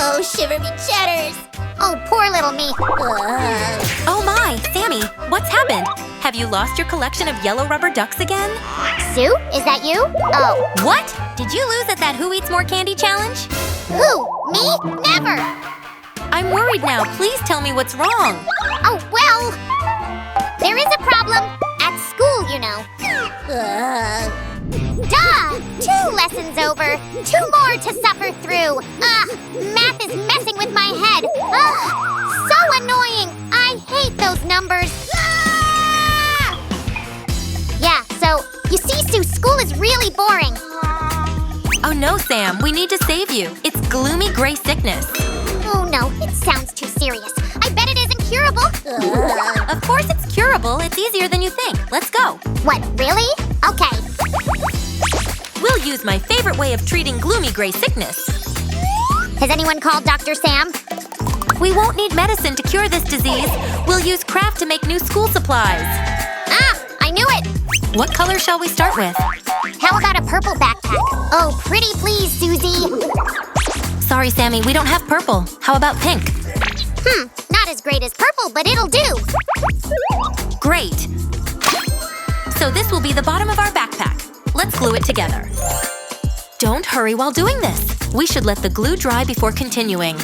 Oh, shiver me chatters. Oh, poor little me. Oh my, Sammy, what's happened? Have you lost your collection of yellow rubber ducks again? Sue, is that you? Oh. What? Did you lose at that Who Eats More Candy challenge? Who? Me? Never. I'm worried now. Please tell me what's wrong. Oh, well, there is a problem at school, you know. Duh! 2 lessons over. 2 more to suffer through. Math is messing with my head. So annoying. I hate those numbers. Yeah, so, you see, Sue, school is really boring. Oh no, Sam. We need to save you. It's gloomy gray sickness. Oh no, it sounds too serious. I bet it isn't curable. Of course it's curable. It's easier than you think. Let's go. What, really? Okay. We'll use my favorite way of treating gloomy gray sickness. Has anyone called Dr. Sam? We won't need medicine to cure this disease. We'll use craft to make new school supplies. I knew it! What color shall we start with? How about a purple backpack? Oh, pretty please, Susie. Sorry, Sammy, we don't have purple. How about pink? Not as great as purple, but it'll do. Great. So this will be the bottom of our backpack. Let's glue it together. Don't hurry while doing this. We should let the glue dry before continuing.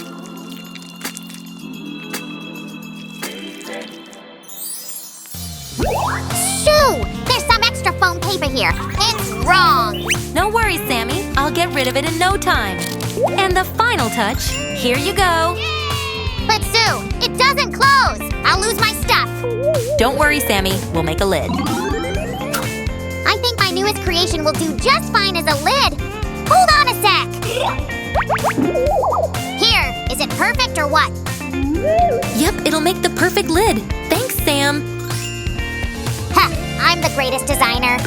Shoo! There's some extra foam paper here. It's wrong. No worries, Sammy. I'll get rid of it in no time. And the final touch. Here you go. But Sue, it doesn't close. I'll lose my stuff. Don't worry, Sammy. We'll make a lid. I think my newest creation will do just fine as a lid. Hold on a sec. Here, is it perfect or what? Yep, it'll make the perfect lid. Thanks, Sam. I'm the greatest designer.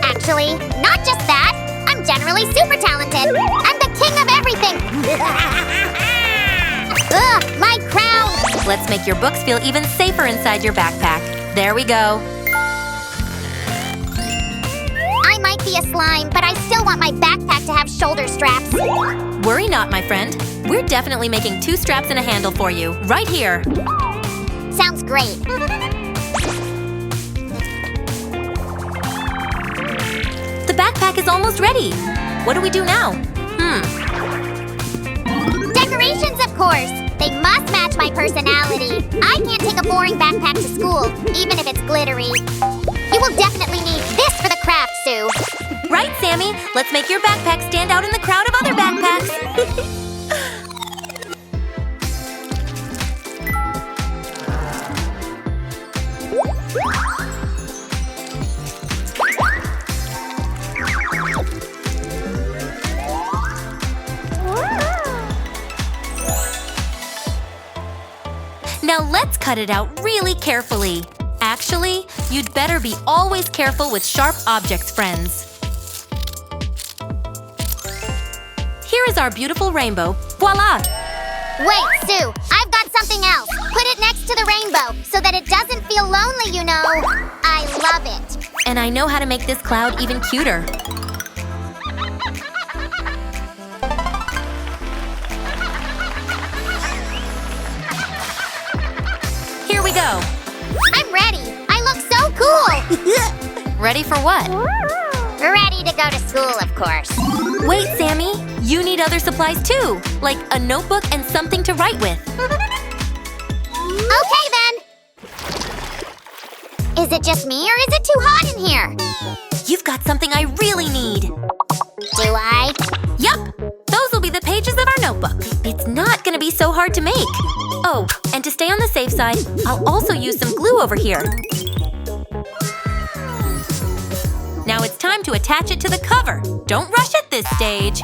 Actually, not just that. I'm generally super talented. I'm the king of everything. Ugh, my crown. Let's make your books feel even safer inside your backpack. There we go. I might be a slime, but I still want my backpack to have shoulder straps. Worry not, my friend. We're definitely making 2 straps and a handle for you, right here. Sounds great. The backpack is almost ready. What do we do now? Decorations, of course. They must match my personality. I can't take a boring backpack to school, even if it's glittery. You will definitely need this for the craft, Sue. Right, Sammy. Let's make your backpack stand out in the crowd of other backpacks. Now let's cut it out really carefully. Actually, you'd better be always careful with sharp objects, friends. Here is our beautiful rainbow. Voila! Wait, Sue, I've got something else. Put it next to the rainbow so that it doesn't feel lonely, you know. I love it. And I know how to make this cloud even cuter. Here we go. I'm ready. I look so cool. Ready for what? Ready to go to school, of course. Wait, Sammy. You need other supplies too, like a notebook and something to write with. Okay, then. Is it just me or is it too hot in here? You've got something I really need. Do I? Yup. Those will be the pages of our notebook. It's not gonna be so hard to make. Oh, and to stay on the safe side, I'll also use some glue over here. Now it's time to attach it to the cover. Don't rush at this stage.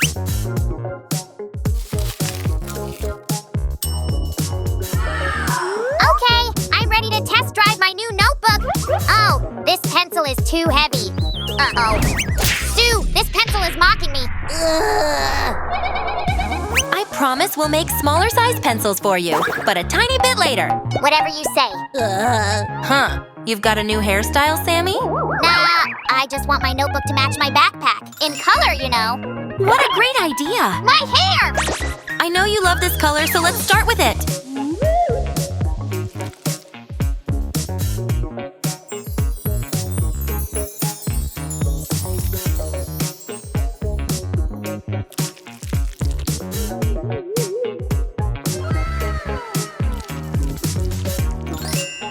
Okay, I'm ready to test drive my new notebook. Oh, this pencil is too heavy. Uh-oh. Sue, this pencil is mocking me. I promise we'll make smaller size pencils for you, but a tiny bit later. Whatever you say. Huh. You've got a new hairstyle, Sammy? Nah, I just want my notebook to match my backpack. In color, you know. What a great idea! My hair! I I know you love this color, so let's start with it.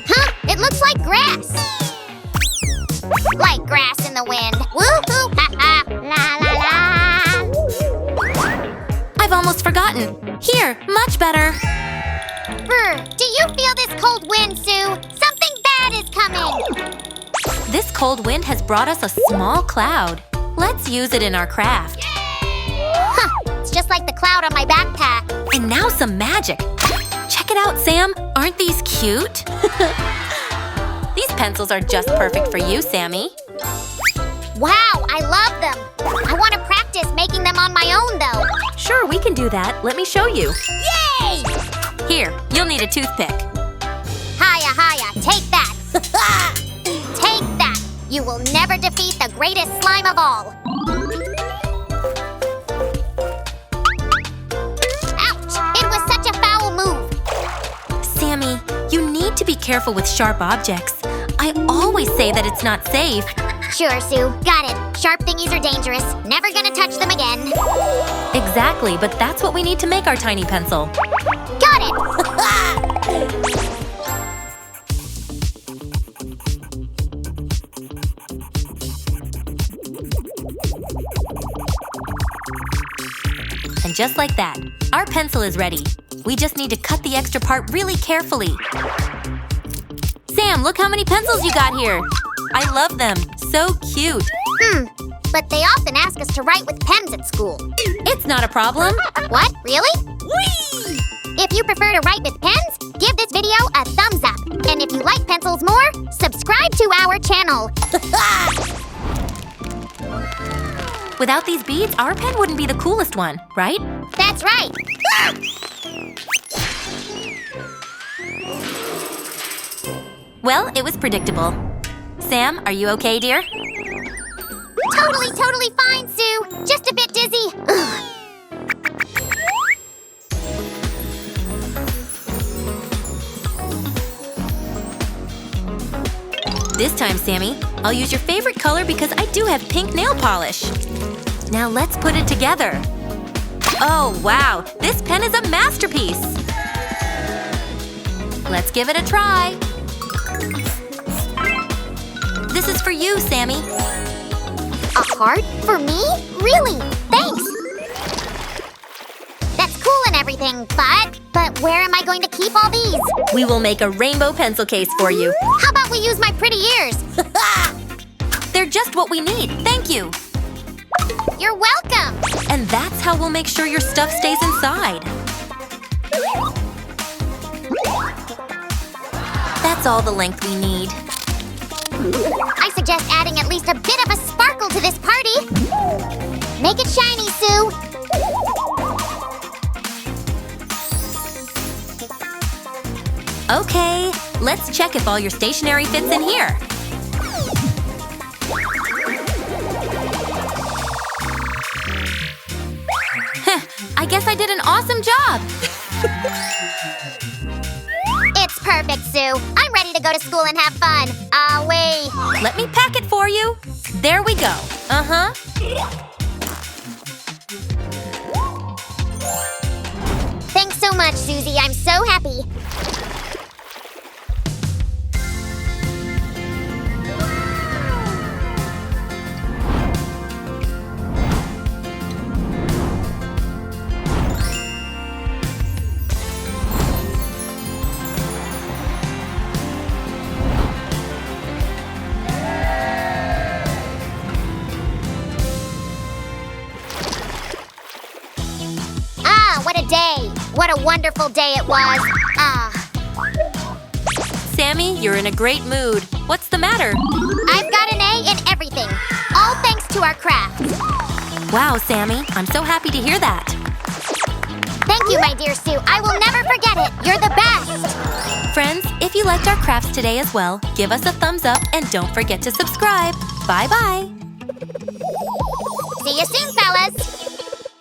Huh? It looks like grass. Like grass in the wind. Woohoo! Ha ha! La la la! I've almost forgotten. Here, much better. Brr, do you feel this cold wind, Sue? Something bad is coming. This cold wind has brought us a small cloud. Let's use it in our craft. Huh, it's just like the cloud on my backpack. And now some magic. Check it out, Sam. Aren't these cute? These pencils are just perfect for you, Sammy. Wow, I love them. I want to practice making them on my own, though. Sure, we can do that. Let me show you. Yay! Here, you'll need a toothpick. Hiya, hiya, take that. Take that. You will never defeat the greatest slime of all. Ouch! It was such a foul move. Sammy, you need to be careful with sharp objects. I always say that it's not safe. Sure, Sue. Got it. Sharp thingies are dangerous. Never gonna touch them again. Exactly, but that's what we need to make our tiny pencil. Got it! And just like that, our pencil is ready. We just need to cut the extra part really carefully. Sam, look how many pencils you got here. I love them. So cute. But they often ask us to write with pens at school. It's not a problem. What? Really? Whee! If you prefer to write with pens, give this video a thumbs up. And if you like pencils more, subscribe to our channel. Without these beads, our pen wouldn't be the coolest one, right? That's right. Well, it was predictable. Sam, are you okay, dear? Totally fine, Sue. Just a bit dizzy. This time, Sammy, I'll use your favorite color because I do have pink nail polish. Now let's put it together. Oh, wow, this pen is a masterpiece. Let's give it a try. This is for you, Sammy. A heart? For me? Really? Thanks. That's cool and everything, but where am I going to keep all these? We will make a rainbow pencil case for you. How about we use my pretty ears? They're just what we need. Thank you. You're welcome. And that's how we'll make sure your stuff stays inside. That's all the length we need. I suggest adding at least a bit of a sparkle to this party. Make it shiny, Sue. Okay, let's check if all your stationery fits in here. I guess I did an awesome job. It's perfect, Sue. I'm ready to go to school and have fun. Wait. Let me pack it for you. There we go. Uh-huh. Thanks so much, Susie. I'm so happy. What a day! What a wonderful day it was! Sammy, you're in a great mood. What's the matter? I've got an A in everything. All thanks to our craft. Wow, Sammy. I'm so happy to hear that. Thank you, my dear Sue. I will never forget it. You're the best! Friends, if you liked our crafts today as well, give us a thumbs up and don't forget to subscribe. Bye-bye! See you soon, fellas!